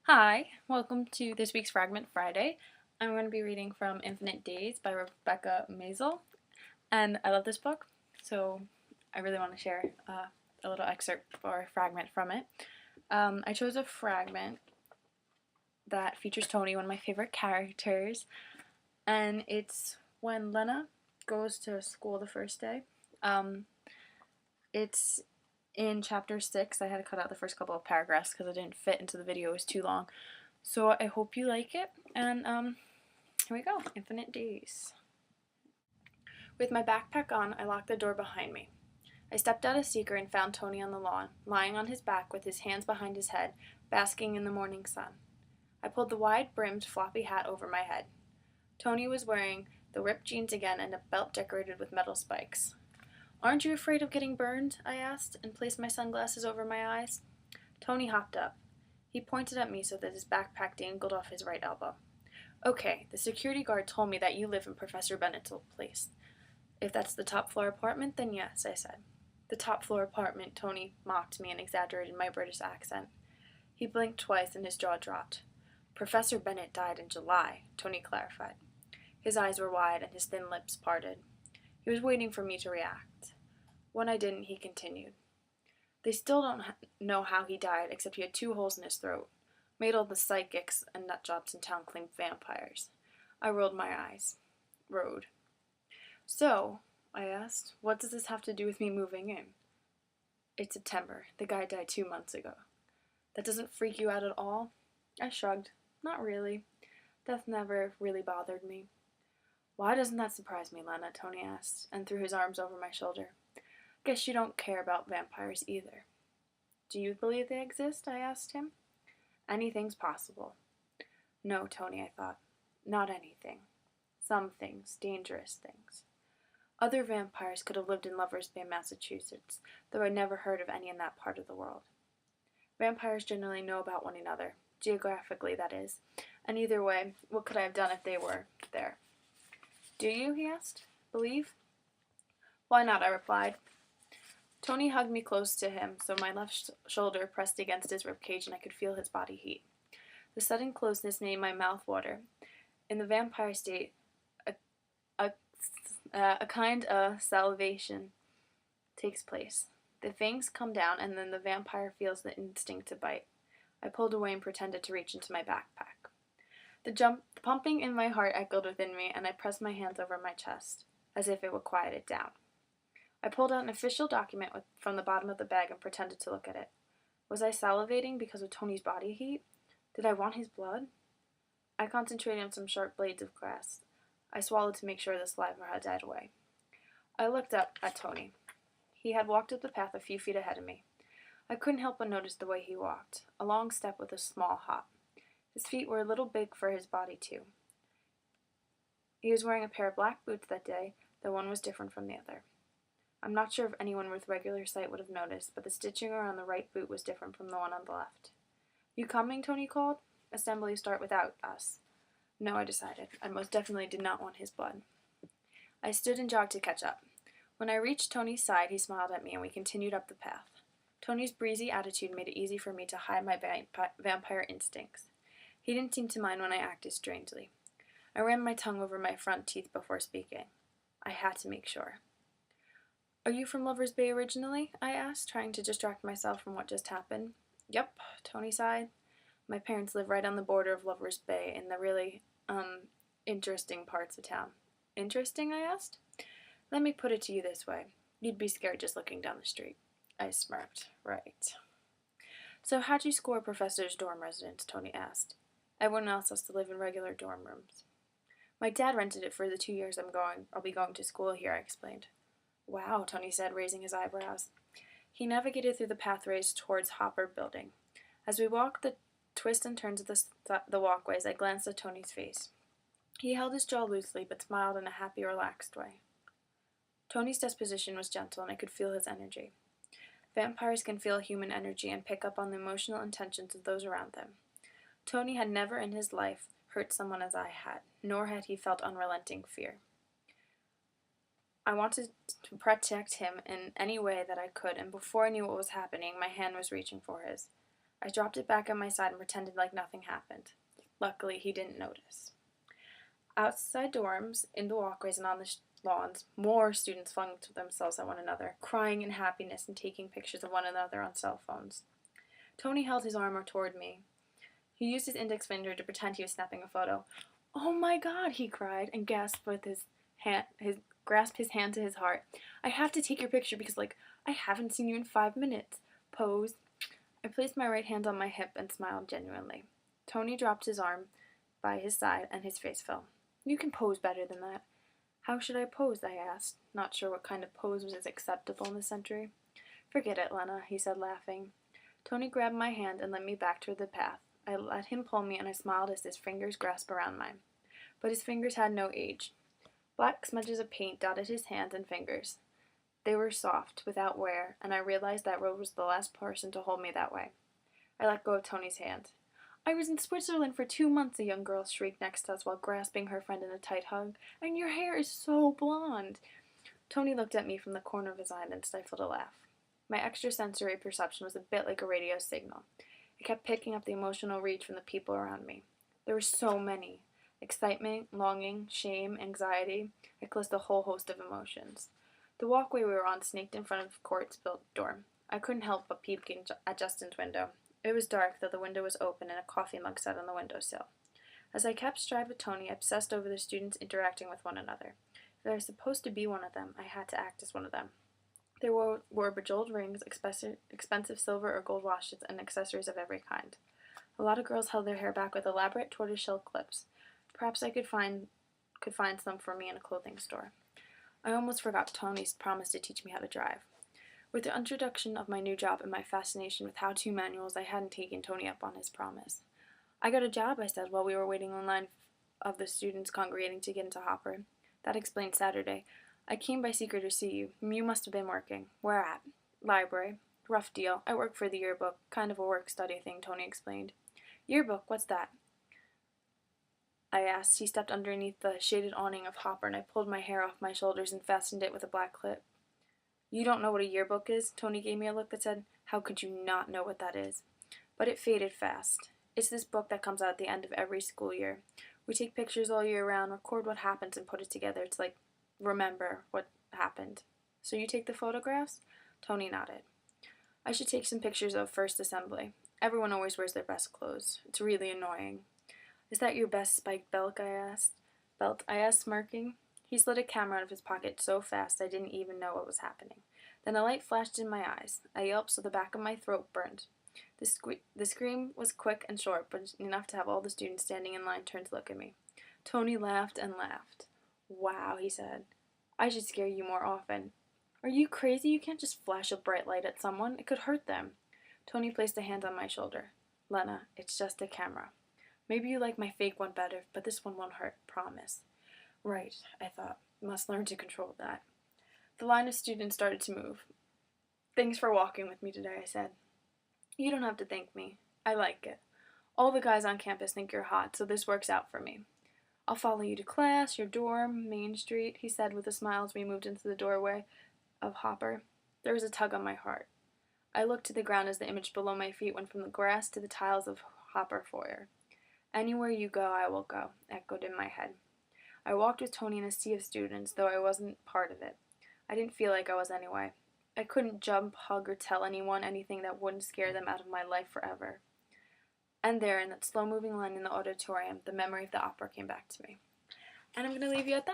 Hi, welcome to this week's Fragment Friday. I'm going to be reading from Infinite Days by Rebecca Maizel, and I love this book, so I really want to share a little excerpt or a fragment from it. I chose a fragment that features Tony, one of my favorite characters, and it's when Lena goes to school the first day. It's in chapter 6. I had to cut out the first couple of paragraphs because it didn't fit into the video, it was too long. So I hope you like it, and here we go, Infinite Days. With my backpack on, I locked the door behind me. I stepped out a seeker and found Tony on the lawn, lying on his back with his hands behind his head, basking in the morning sun. I pulled the wide-brimmed floppy hat over my head. Tony was wearing the ripped jeans again and a belt decorated with metal spikes. "Aren't you afraid of getting burned?" I asked, and placed my sunglasses over my eyes. Tony hopped up. He pointed at me so that his backpack dangled off his right elbow. "Okay, the security guard told me that you live in Professor Bennett's old place. If that's the top floor apartment, then yes," I said. "The top floor apartment," Tony mocked me and exaggerated my British accent. He blinked twice and his jaw dropped. "Professor Bennett died in July," Tony clarified. His eyes were wide and his thin lips parted. He was waiting for me to react. When I didn't, he continued. "They still don't know how he died, except he had 2 holes in his throat. Made all the psychics and nutjobs in town claim vampires." I rolled my eyes. "So," I asked, "what does this have to do with me moving in?" "It's September. The guy died 2 months ago." "That doesn't freak you out at all?" I shrugged. "Not really. Death never really bothered me." "Why doesn't that surprise me, Lena?" Tony asked, and threw his arms over my shoulder. "Guess you don't care about vampires either." "Do you believe they exist?" I asked him. "Anything's possible." "No, Tony," I thought. "Not anything. Some things. Dangerous things." Other vampires could have lived in Lover's Bay, Massachusetts, though I'd never heard of any in that part of the world. Vampires generally know about one another, geographically, that is, and either way, what could I have done if they were there? "Do you?" he asked. "Believe?" "Why not?" I replied. Tony hugged me close to him, so my left shoulder pressed against his ribcage and I could feel his body heat. The sudden closeness made my mouth water. In the vampire state, a kind of salivation takes place. The fangs come down, and then the vampire feels the instinct to bite. I pulled away and pretended to reach into my backpack. The pumping in my heart echoed within me, and I pressed my hands over my chest, as if it would quiet it down. I pulled out an official document from the bottom of the bag and pretended to look at it. Was I salivating because of Tony's body heat? Did I want his blood? I concentrated on some sharp blades of grass. I swallowed to make sure the saliva had died away. I looked up at Tony. He had walked up the path a few feet ahead of me. I couldn't help but notice the way he walked, a long step with a small hop. His feet were a little big for his body, too. He was wearing a pair of black boots that day, though one was different from the other. I'm not sure if anyone with regular sight would have noticed, but the stitching around the right boot was different from the one on the left. "You coming?" Tony called. "Assembly start without us." No, I decided. I most definitely did not want his blood. I stood and jogged to catch up. When I reached Tony's side, he smiled at me and we continued up the path. Tony's breezy attitude made it easy for me to hide my vampire instincts. He didn't seem to mind when I acted strangely. I ran my tongue over my front teeth before speaking. I had to make sure. "Are you from Lover's Bay originally?" I asked, trying to distract myself from what just happened. "Yep," Tony sighed. "My parents live right on the border of Lover's Bay in the really, interesting parts of town." "Interesting?" I asked. "Let me put it to you this way. You'd be scared just looking down the street." I smirked. "Right." "So how'd you score Professor's dorm residence?" Tony asked. "Everyone else has to live in regular dorm rooms." "My dad rented it for the 2 years I'll be going to school here," I explained. "Wow," Tony said, raising his eyebrows. He navigated through the pathways towards Hopper Building. As we walked the twists and turns of the walkways, I glanced at Tony's face. He held his jaw loosely, but smiled in a happy, relaxed way. Tony's disposition was gentle, and I could feel his energy. Vampires can feel human energy and pick up on the emotional intentions of those around them. Tony had never in his life hurt someone as I had, nor had he felt unrelenting fear. I wanted to protect him in any way that I could, and before I knew what was happening, my hand was reaching for his. I dropped it back at my side and pretended like nothing happened. Luckily, he didn't notice. Outside dorms, in the walkways, and on the lawns, more students flung themselves at one another, crying in happiness and taking pictures of one another on cell phones. Tony held his arm toward me. He used his index finger to pretend he was snapping a photo. "Oh my God," he cried and gasped with grasped his hand to his heart. "I have to take your picture because, I haven't seen you in 5 minutes. Pose." I placed my right hand on my hip and smiled genuinely. Tony dropped his arm by his side and his face fell. "You can pose better than that." "How should I pose?" I asked, not sure what kind of pose was acceptable in this century. "Forget it, Lena," he said, laughing. Tony grabbed my hand and led me back toward the path. I let him pull me, and I smiled as his fingers grasped around mine. But his fingers had no age. Black smudges of paint dotted his hands and fingers. They were soft, without wear, and I realized that Rose was the last person to hold me that way. I let go of Tony's hand. "I was in Switzerland for 2 months," a young girl shrieked next to us while grasping her friend in a tight hug. "And your hair is so blonde." Tony looked at me from the corner of his eye and then stifled a laugh. My extrasensory perception was a bit like a radio signal. It kept picking up the emotional reach from the people around me. There were so many. Excitement, longing, shame, anxiety. I could list a whole host of emotions. The walkway we were on snaked in front of Court's built door. I couldn't help but peep at Justin's window. It was dark, though the window was open and a coffee mug sat on the windowsill. As I kept stride with Tony, I obsessed over the students interacting with one another. If I was supposed to be one of them, I had to act as one of them. They wore bejeweled rings, expensive silver or gold watches, and accessories of every kind. A lot of girls held their hair back with elaborate tortoiseshell clips. Perhaps I could find some for me in a clothing store. I almost forgot Tony's promise to teach me how to drive. With the introduction of my new job and my fascination with how-to manuals, I hadn't taken Tony up on his promise. "I got a job," I said while we were waiting in line of the students congregating to get into Hopper. "That explains Saturday. I came by secret to see you. You must have been working." "Where at?" "Library. Rough deal. I work for the yearbook. Kind of a work-study thing," Tony explained. "Yearbook? What's that?" I asked. He stepped underneath the shaded awning of Hopper, and I pulled my hair off my shoulders and fastened it with a black clip. "You don't know what a yearbook is?" Tony gave me a look that said, "How could you not know what that is?" But it faded fast. "It's this book that comes out at the end of every school year. We take pictures all year round, record what happens, and put it together. It's like remember what happened." "So you take the photographs?" Tony nodded. "I should take some pictures of first assembly. Everyone always wears their best clothes. It's really annoying." "Is that your best spiked belt?" I asked, smirking. He slid a camera out of his pocket so fast I didn't even know what was happening. Then a light flashed in my eyes. I yelped so the back of my throat burned. The scream was quick and short, but enough to have all the students standing in line turn to look at me. Tony laughed and laughed. "Wow," he said. "I should scare you more often." "Are you crazy? You can't just flash a bright light at someone. It could hurt them." Tony placed a hand on my shoulder. "Lena, it's just a camera. Maybe you like my fake one better, but this one won't hurt, promise." Right, I thought. Must learn to control that. The line of students started to move. "Thanks for walking with me today," I said. "You don't have to thank me. I like it. All the guys on campus think you're hot, so this works out for me." "I'll follow you to class, your dorm, Main Street," he said with a smile as we moved into the doorway of Hopper. There was a tug on my heart. I looked to the ground as the image below my feet went from the grass to the tiles of Hopper foyer. "Anywhere you go, I will go," echoed in my head. I walked with Tony in a sea of students, though I wasn't part of it. I didn't feel like I was anyway. I couldn't jump, hug, or tell anyone anything that wouldn't scare them out of my life forever. And there, in that slow-moving line in the auditorium, the memory of the opera came back to me. And I'm going to leave you at that.